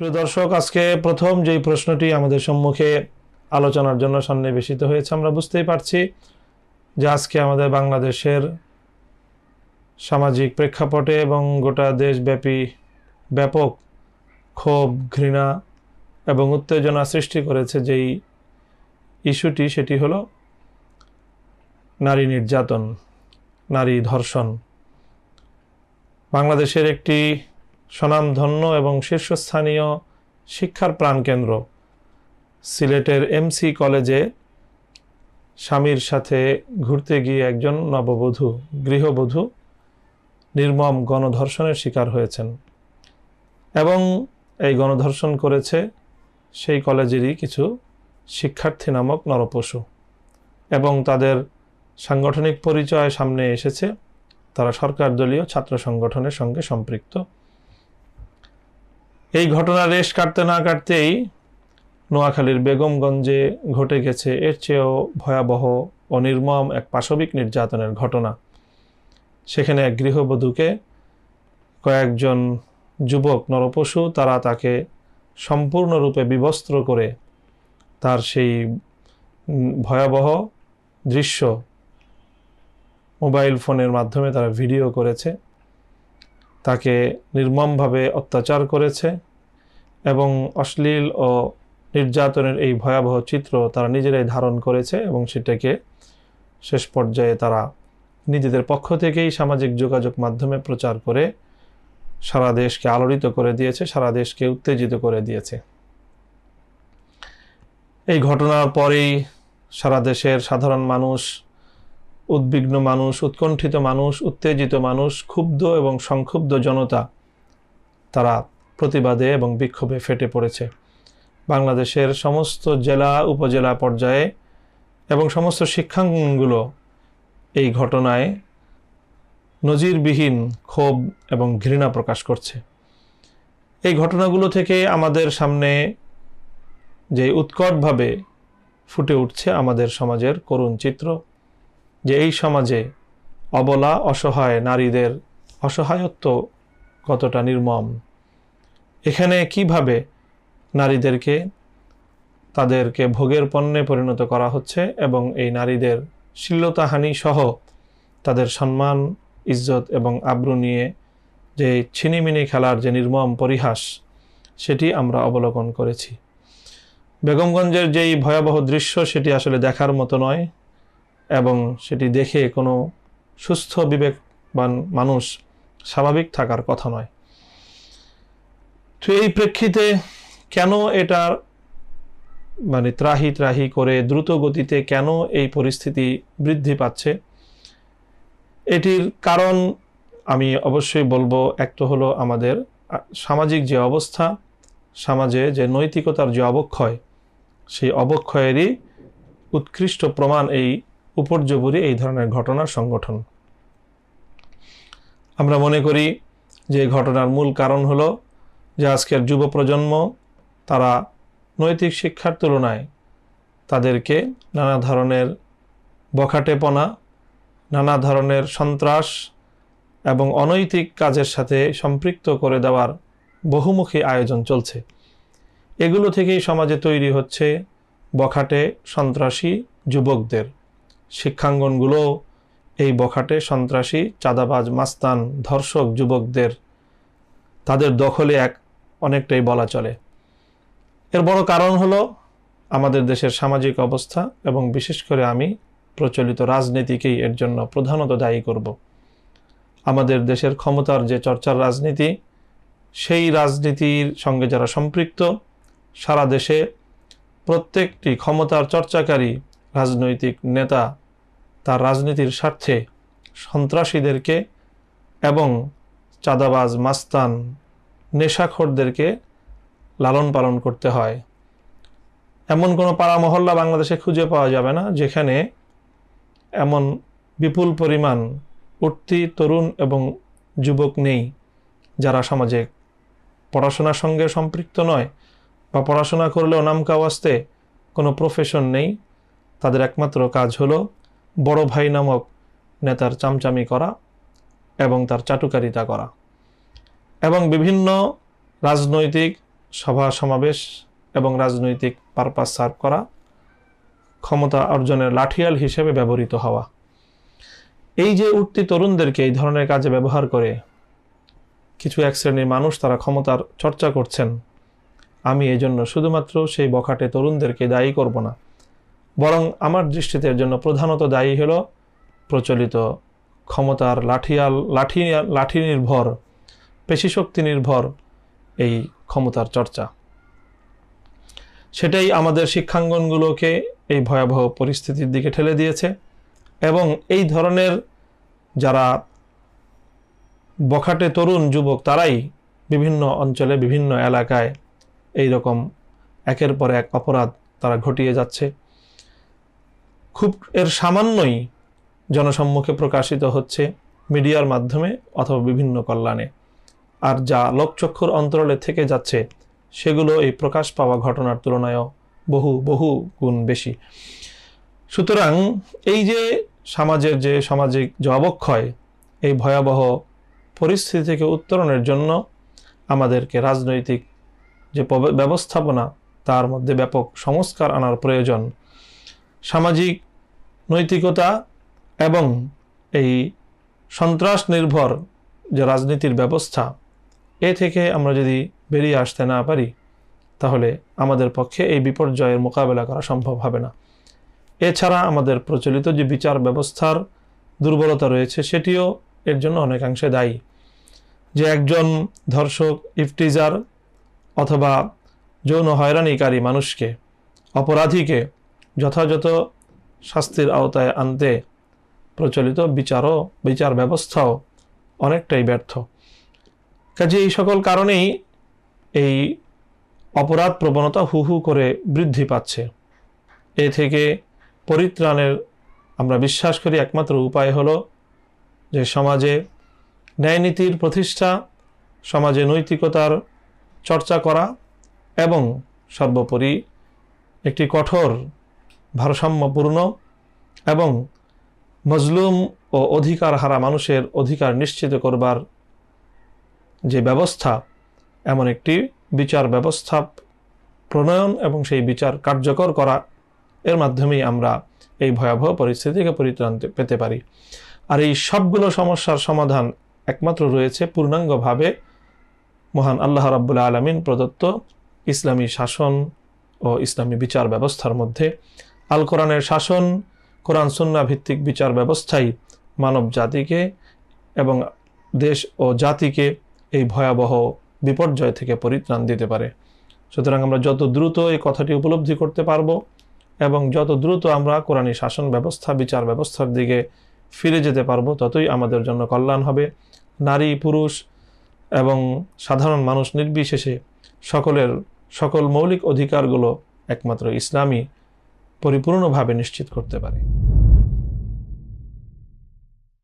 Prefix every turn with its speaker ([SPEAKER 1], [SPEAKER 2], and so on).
[SPEAKER 1] প্রিয় দর্শক, আজকে প্রথম যেই প্রশ্নটি আমাদের সম্মুখে আলোচনার জন্য সন্নিবেশিত হয়েছে, আমরা বুঝতেই পারছি যে আজকে আমাদের বাংলাদেশের সামাজিক প্রেক্ষাপটে এবং গোটা দেশব্যাপী ব্যাপক ক্ষোভ, ঘৃণা এবং উত্তেজনা সৃষ্টি করেছে যেই ইস্যুটি, সেটি হলো নারী নির্যাতন, নারী ধর্ষণ। বাংলাদেশের একটি স্বনামধন্য এবং শীর্ষস্থানীয় শিক্ষার প্রাণকেন্দ্র সিলেটের এমসি কলেজে স্বামীর সাথে ঘুরতে গিয়ে একজন নববধূ, গৃহবধূ নির্মম গণধর্ষণের শিকার হয়েছেন এবং এই গণধর্ষণ করেছে সেই কলেজেরই কিছু শিক্ষার্থী নামক নরপশু এবং তাদের সাংগঠনিক পরিচয় সামনে এসেছে। তারা সরকার দলীয় ছাত্র সংগঠনের সঙ্গে সম্পৃক্ত। এই ঘটনা রেশ কাটতে না কাটতেই নোয়াখালীর বেগমগঞ্জে ঘটে গেছে এর চেয়েও ভয়াবহ ও নির্মম এক পাশবিক নির্যাতনের ঘটনা। সেখানে এক গৃহবধূকে কয়েকজন যুবক নরপশু তারা তাকে সম্পূর্ণরূপে বিবস্ত্র করে তার সেই ভয়াবহ দৃশ্য মোবাইল ফোনের মাধ্যমে তারা ভিডিও করেছে, তাকে নির্মমভাবে অত্যাচার করেছে এবং অশ্লীল ও নির্যাতনের এই ভয়াবহ চিত্র তারা নিজেরাই ধারণ করেছে এবং সেটাকে শেষ পর্যায়ে তারা নিজেদের পক্ষ থেকেই সামাজিক যোগাযোগ মাধ্যমে প্রচার করে সারা দেশকে আলোড়িত করে দিয়েছে, সারা দেশকে উত্তেজিত করে দিয়েছে। এই ঘটনার পরেই সারা দেশের সাধারণ মানুষ, উদ্বিগ্ন মানুষ, উৎকণ্ঠিত মানুষ, উত্তেজিত মানুষ, ক্ষুব্ধ এবং সংক্ষুব্ধ জনতা তারা প্রতিবাদে এবং বিক্ষোভে ফেটে পড়েছে। বাংলাদেশের সমস্ত জেলা, উপজেলা পর্যায়ে এবং সমস্ত শিক্ষাঙ্গনগুলো এই ঘটনায় নজিরবিহীন ক্ষোভ এবং ঘৃণা প্রকাশ করছে। এই ঘটনাগুলো থেকে আমাদের সামনে যে উৎকটভাবে ফুটে উঠছে আমাদের সমাজের করুণ চিত্র, যে এই সমাজে অবলা অসহায় নারীদের অসহায়ত্ব কতটা নির্মম। এখানে কিভাবে নারীদেরকে তাদেরকে ভোগের পণ্যে পরিণত করা হচ্ছে এবং এই নারীদের শ্লীলতাহানি সহ তাদের সম্মান, ইজ্জত এবং আব্রু নিয়ে যে ছিনিমিনি খেলার যে নির্মম পরিহাস, সেটি আমরা অবলোকন করেছি। বেগমগঞ্জের যেই ভয়াবহ দৃশ্য, সেটি আসলে দেখার মতো নয় এবং সেটি দেখে কোনো সুস্থ বিবেকবান মানুষ স্বাভাবিক থাকার কথা নয়। তো এই প্রেক্ষিতে কেন এটা ত্রাহি ত্রাহি করে দ্রুত গতিতে কেন এই পরিস্থিতি বৃদ্ধি পাচ্ছে, এটির কারণ আমি অবশ্যই বলবো। এক তো হলো আমাদের সামাজিক যে অবস্থা, সমাজে যে নৈতিকতার যে অবক্ষয়, সেই অবক্ষয়েরই উৎকৃষ্ট প্রমাণ এই উপর্যুপরি এই ধরনের ঘটনার সংগঠন। আমরা মনে করি যে ঘটনার মূল কারণ হলো যে আজকের যুব প্রজন্ম তারা নৈতিক শিক্ষার তুলনায় তাদেরকে নানা ধরনের বখাটেপনা, নানা ধরনের সন্ত্রাস এবং অনৈতিক কাজের সাথে সম্পৃক্ত করে দেওয়ার বহুমুখী আয়োজন চলছে। এগুলো থেকেই সমাজে তৈরি হচ্ছে বখাটে সন্ত্রাসী যুবকদের। শিক্ষাঙ্গনগুলো এই বখাটে সন্ত্রাসী চাঁদাবাজ মাস্তান ধর্ষক যুবকদের তাদের দখলে অনেকটাই বলা চলে। এর বড় কারণ হলো আমাদের দেশের সামাজিক অবস্থা এবং বিশেষ করে আমি প্রচলিত রাজনীতিকেই এর জন্য প্রধানত দায়ী করব। আমাদের দেশের ক্ষমতার যে চর্চার রাজনীতি, সেই রাজনীতির সঙ্গে যারা সম্পৃক্ত, সারা দেশে প্রত্যেকটি ক্ষমতার চর্চাকারী রাজনৈতিক নেতা তার রাজনীতির স্বার্থে সন্ত্রাসীদেরকে এবং চাঁদাবাজ মাস্তান নেশাখোরদেরকে লালন পালন করতে হয়। এমন কোনো পাড়া মহল্লা বাংলাদেশে খুঁজে পাওয়া যাবে না যেখানে এমন বিপুল পরিমাণ উঠতি তরুণ এবং যুবক নেই যারা সমাজে পড়াশোনার সঙ্গে সম্পৃক্ত নয় বা পড়াশোনা করলেও নামকাওয়াস্তে কোনো প্রফেশন নেই। তাদের একমাত্র কাজ হলো বড় ভাই নামক নেতার চামচামি করা এবং তার চাটুকারিতা করা এবং বিভিন্ন রাজনৈতিক সভা সমাবেশ এবং রাজনৈতিক পারপাস সার্ভ করা, ক্ষমতা অর্জনের লাঠিয়াল হিসেবে ব্যবহৃত হওয়া। এই যে উঠতি তরুণদেরকে এই ধরনের কাজে ব্যবহার করে কিছু এক শ্রেণীর মানুষ তারা ক্ষমতার চর্চা করছেন, আমি এই জন্য শুধুমাত্র সেই বখাটে তরুণদেরকে দায়ী করব না, বরং আমার দৃষ্টিতে এর জন্য প্রধানত দায়ী হলো প্রচলিত ক্ষমতার লাঠি নির্ভর, পেশিশক্তি নির্ভর এই ক্ষমতার চর্চা। সেটাই আমাদের শিক্ষাঙ্গনগুলোকে এই ভয়াবহ পরিস্থিতির দিকে ঠেলে দিয়েছে। এবং এই ধরনের যারা বখাটে তরুণ যুবক, তারাই বিভিন্ন অঞ্চলে বিভিন্ন এলাকায় এই রকম একের পর এক অপরাধ তারা ঘটিয়ে যাচ্ছে। খুব এর সামান্যই জনসম্মুখে প্রকাশিত হচ্ছে মিডিয়ার মাধ্যমে অথবা বিভিন্ন কল্যাণে, আর যা লোকচক্ষুর অন্তরালে থেকে যাচ্ছে সেগুলো এই প্রকাশ পাওয়া ঘটনার তুলনায়ও বহু গুণ বেশি। সুতরাং এই যে সামাজিক যে অবক্ষয়, এই ভয়াবহ পরিস্থিতি থেকে উত্তরণের জন্য আমাদেরকে রাজনৈতিক যে ব্যবস্থাপনা তার মধ্যে ব্যাপক সংস্কার আনার প্রয়োজন। সামাজিক নৈতিকতা এবং এই সন্ত্রাস নির্ভর যে রাজনীতির ব্যবস্থা, এ থেকে আমরা যদি বেরিয়ে আসতে না পারি তাহলে আমাদের পক্ষে এই বিপর্যয়ের মোকাবেলা করা সম্ভব হবে না। এছাড়া আমাদের প্রচলিত যে বিচার ব্যবস্থার দুর্বলতা রয়েছে সেটিও এর জন্য অনেকাংশে দায়ী। যে একজন ধর্ষক, ইফটিজার অথবা যৌন হয়রানিকারী মানুষকে, অপরাধীকে যথাযথ শাস্তির আওতায় আনতে প্রচলিত বিচার ব্যবস্থাও অনেকটাই ব্যর্থ। কাজে এই সকল কারণেই এই অপরাধ প্রবণতা হু করে বৃদ্ধি পাচ্ছে। এ থেকে পরিত্রাণের আমরা বিশ্বাস করি একমাত্র উপায় হলো যে সমাজে ন্যায়নীতির প্রতিষ্ঠা, সমাজে নৈতিকতার চর্চা করা এবং সর্বোপরি একটি কঠোর ভারসাম্যপূর্ণ এবং মজলুম ও অধিকার হারা মানুষের অধিকার নিশ্চিত করবার যে ব্যবস্থা, এমন একটি বিচার ব্যবস্থা প্রণয়ন এবং সেই বিচার কার্যকর করা, এর মাধ্যমেই আমরা এই ভয়াবহ পরিস্থিতি থেকে পরিত্রাণ পেতে পারি। আর এই সবগুলো সমস্যার সমাধান একমাত্র রয়েছে পূর্ণাঙ্গভাবে মহান আল্লাহ রাব্বুল আলামিন প্রদত্ত ইসলামী শাসন ও ইসলামী বিচার ব্যবস্থার মধ্যে। আল কোরআনের শাসন, কোরআন সুন্নাহ ভিত্তিক বিচার ব্যবস্থাই মানব জাতিকে এবং দেশ ও জাতিকে এই ভয়াবহ বিপর্যয় থেকে পরিত্রাণ দিতে পারে। সুতরাং আমরা যত দ্রুত এই কথাটি উপলব্ধি করতে পারবো এবং যত দ্রুত আমরা কোরআনী শাসন ব্যবস্থা, বিচার ব্যবস্থার দিকে ফিরে যেতে পারবো, ততই আমাদের জন্য কল্যাণ হবে। নারী, পুরুষ এবং সাধারণ মানুষ নির্বিশেষে সকল মৌলিক অধিকারগুলো একমাত্র ইসলামই পরিপূর্ণভাবে নিশ্চিত করতে পারে।